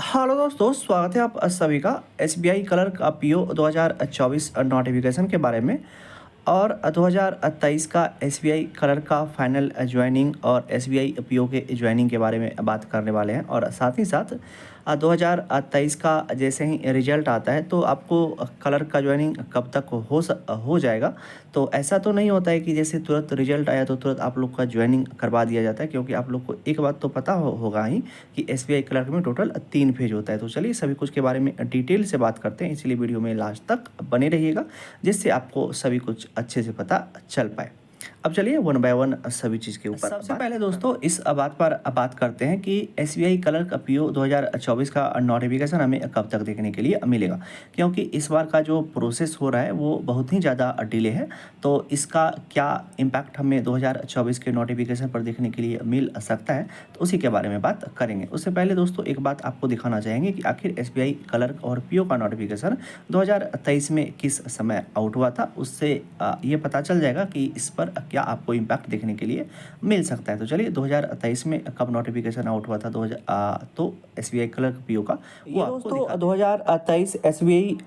Hello दोस्तों, स्वागत है आप सभी का एसबीआई क्लर्क पीओ 2024 नोटिफिकेशन के बारे में। और 2023 का एसबीआई क्लर्क का फाइनल ज्वाइनिंग और एसबीआई पीओ के ज्वाइनिंग के बारे में बात करने वाले हैं। और साथ ही साथ 2023 का जैसे ही रिजल्ट आता है तो आपको क्लर्क का ज्वाइनिंग कब तक हो जाएगा। तो ऐसा तो नहीं होता है कि जैसे तुरंत रिजल्ट आया तो तुरंत आप लोग का ज्वाइनिंग करवा दिया जाता है, क्योंकि आप लोग को एक बात तो पता होगा ही कि एसबीआई क्लर्क में टोटल 3 फेज होता है। तो चलिए सभी कुछ के बारे में डिटेल से बात करते हैं, इसलिए वीडियो में लास्ट तक बने रहिएगा जिससे आपको सभी कुछ अच्छे से पता चल पाए। अब चलिए वन बाय वन सभी चीज़ के ऊपर सबसे पहले दोस्तों इस बात पर बात करते हैं कि एसबीआई क्लर्क पीओ 2024 का नोटिफिकेशन हमें कब तक देखने के लिए मिलेगा, क्योंकि इस बार का जो प्रोसेस हो रहा है वो बहुत ही ज़्यादा डिले है। तो इसका क्या इम्पैक्ट हमें 2024 के नोटिफिकेशन पर देखने के लिए मिल सकता है, तो उसी के बारे में बात करेंगे। उससे पहले दोस्तों एक बात आपको दिखाना चाहेंगे कि आखिर एसबीआई क्लर्क और पीओ का नोटिफिकेशन 2023 में किस समय आउट हुआ था, उससे ये पता चल जाएगा कि इस पर क्या आपको इम्पैक्ट देखने के लिए मिल सकता है। तो चलिए 2023 में कब नोटिफिकेशन आउट हुआ था तो एसबीआई क्लर्क पीओ का वो दोस्तों 2023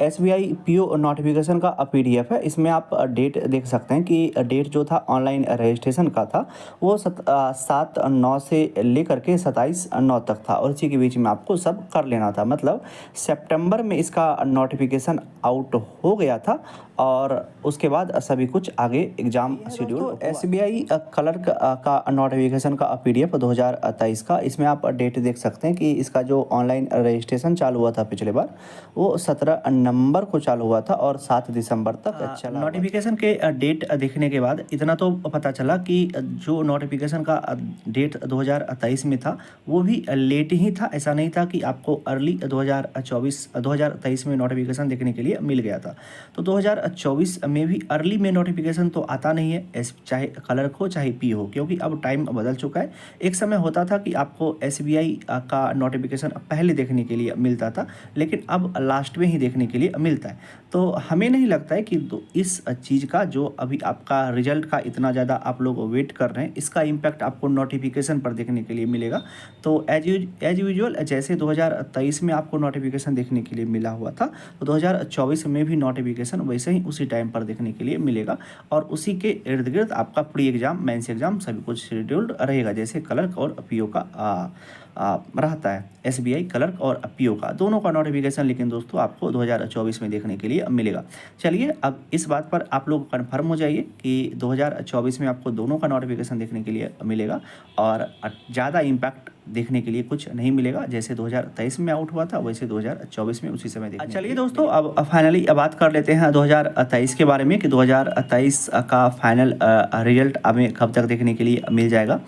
एसबीआई पीओ नोटिफिकेशन का पीडीएफ है। इसमें आप डेट देख सकते हैं कि डेट जो था ऑनलाइन रजिस्ट्रेशन का था वो 7/9 से लेकर के 27/9 तक था, और इसी के बीच में आपको सब कर लेना था। मतलब सितंबर में इसका नोटिफिकेशन आउट हो गया था और उसके बाद सभी कुछ आगे एग्जाम शेड्यूल एसबीआई क्लर्क का नोटिफिकेशन का पीडीएफ 2023 का। इसमें आप डेट देख सकते हैं कि इसका जो ऑनलाइन रजिस्ट्रेशन चालू हुआ था पिछले बार वो 17 नवंबर को चालू हुआ था और 7 दिसंबर तक चला। नोटिफिकेशन के डेट देखने के बाद इतना तो पता चला कि जो नोटिफिकेशन का डेट 2023 में था वो भी लेट ही था। ऐसा नहीं था कि आपको अर्ली 2023 में नोटिफिकेशन देखने के लिए मिल गया था। तो 2024 में भी अर्ली में नोटिफिकेशन तो आता नहीं है, चाहे क्लर्क हो चाहे पी हो, क्योंकि अब टाइम बदल चुका है। एक समय होता था कि आपको एसबीआई का नोटिफिकेशन पहले देखने के लिए मिलता था, लेकिन अब लास्ट में ही देखने के लिए मिलता है। तो हमें नहीं लगता है कि इस चीज़ का जो अभी आपका रिजल्ट का इतना ज़्यादा आप लोग वेट कर रहे हैं, इसका इम्पैक्ट आपको नोटिफिकेशन पर देखने के लिए मिलेगा। तो एज यूजुअल जैसे 2023 में आपको नोटिफिकेशन देखने के लिए मिला हुआ था, तो 2024 में भी नोटिफिकेशन वैसे ही उसी टाइम पर देखने के लिए मिलेगा। और उसी के इर्द गिर्द आपका प्री एग्जाम मेंस एग्जाम सभी कुछ शेड्यूल्ड रहेगा, जैसे क्लर्क और पीओ का रहता है। एसबीआई क्लर्क और पीओ का दोनों का नोटिफिकेशन लेकिन दोस्तों आपको 2024 में देखने के लिए मिलेगा। चलिए अब इस बात पर आप लोग कंफर्म हो जाइए कि 2024 में आपको दोनों का नोटिफिकेशन देखने के लिए मिलेगा और ज़्यादा इम्पैक्ट देखने के लिए कुछ नहीं मिलेगा। जैसे 2023 में आउट हुआ था वैसे 2024 में उसी समय देखने। चलिए दोस्तों अब फाइनली बात कर लेते हैं 2023 के बारे में कि 2023 का फाइनल रिजल्ट हमें कब तक देखने के लिए मिल जाएगा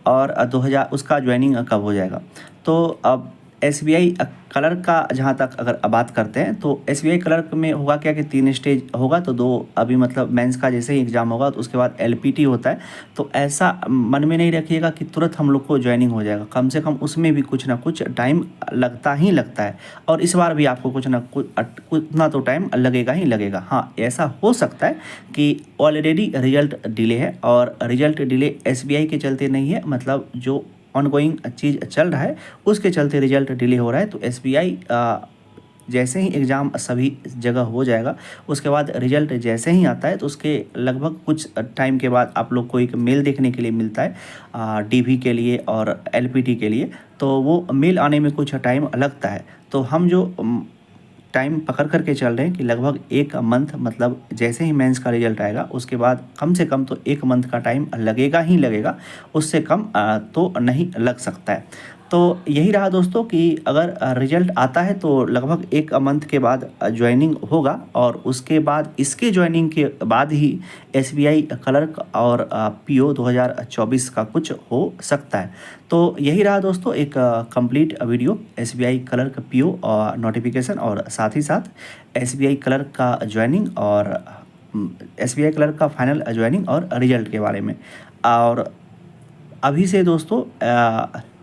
और 2000 उसका ज्वाइनिंग कब हो जाएगा। तो अब एसबीआई क्लर्क का जहाँ तक अगर बात करते हैं तो एसबीआई क्लर्क में होगा क्या कि 3 स्टेज होगा। तो 2 अभी मतलब मेंस का जैसे ही एग्ज़ाम होगा तो उसके बाद एलपीटी होता है। तो ऐसा मन में नहीं रखिएगा कि तुरंत हम लोग को ज्वाइनिंग हो जाएगा, कम से कम उसमें भी कुछ ना कुछ टाइम लगता ही लगता है। और इस बार भी आपको कुछ ना कुछ उतना तो टाइम लगेगा ही लगेगा। हाँ, ऐसा हो सकता है कि ऑलरेडी रिजल्ट डिले है, और रिजल्ट डिले एसबीआई के चलते नहीं है, मतलब जो ऑनगोइंग चीज़ चल रहा है उसके चलते रिजल्ट डिले हो रहा है। तो एसबीआई जैसे ही एग्ज़ाम सभी जगह हो जाएगा उसके बाद रिजल्ट जैसे ही आता है तो उसके लगभग कुछ टाइम के बाद आप लोग को एक मेल देखने के लिए मिलता है डीवी के लिए और एलपीटी के लिए। तो वो मेल आने में कुछ टाइम लगता है। तो हम जो टाइम पकड़ करके चल रहे हैं कि लगभग 1 मंथ, मतलब जैसे ही मेंस का रिजल्ट आएगा उसके बाद कम से कम तो 1 मंथ का टाइम लगेगा ही लगेगा, उससे कम तो नहीं लग सकता है। तो यही रहा दोस्तों कि अगर रिजल्ट आता है तो लगभग 1 मंथ के बाद ज्वाइनिंग होगा, और उसके बाद इसके ज्वाइनिंग के बाद ही एसबीआई क्लर्क और पीओ 2024 का कुछ हो सकता है। तो यही रहा दोस्तों एक complete video SBI clerk PO notification और साथ ही साथ एसबीआई क्लर्क का ज्वाइनिंग और एसबीआई क्लर्क का फाइनल ज्वाइनिंग और रिजल्ट के बारे में। और अभी से दोस्तों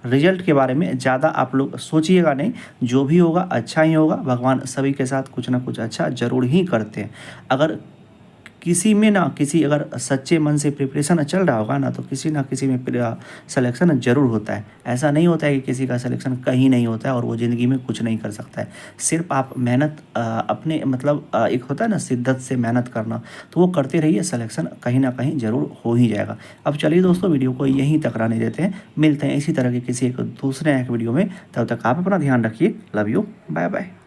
रिजल्ट के बारे में ज़्यादा आप लोग सोचिएगा नहीं, जो भी होगा अच्छा ही होगा। भगवान सभी के साथ कुछ ना कुछ अच्छा ज़रूर ही करते हैं। अगर किसी में ना किसी अगर सच्चे मन से प्रिपरेशन चल रहा होगा ना तो किसी ना किसी में सिलेक्शन ज़रूर होता है। ऐसा नहीं होता है कि किसी का सिलेक्शन कहीं नहीं होता है और वो ज़िंदगी में कुछ नहीं कर सकता है। सिर्फ आप मेहनत अपने मतलब एक होता है ना शिद्दत से मेहनत करना, तो वो करते रहिए, सिलेक्शन कहीं ना कहीं ज़रूर हो ही जाएगा। अब चलिए दोस्तों, वीडियो को यहीं तक रहने देते हैं, मिलते हैं इसी तरह के किसी एक दूसरे एक वीडियो में। तब तक आप अपना ध्यान रखिए। Love you, bye bye.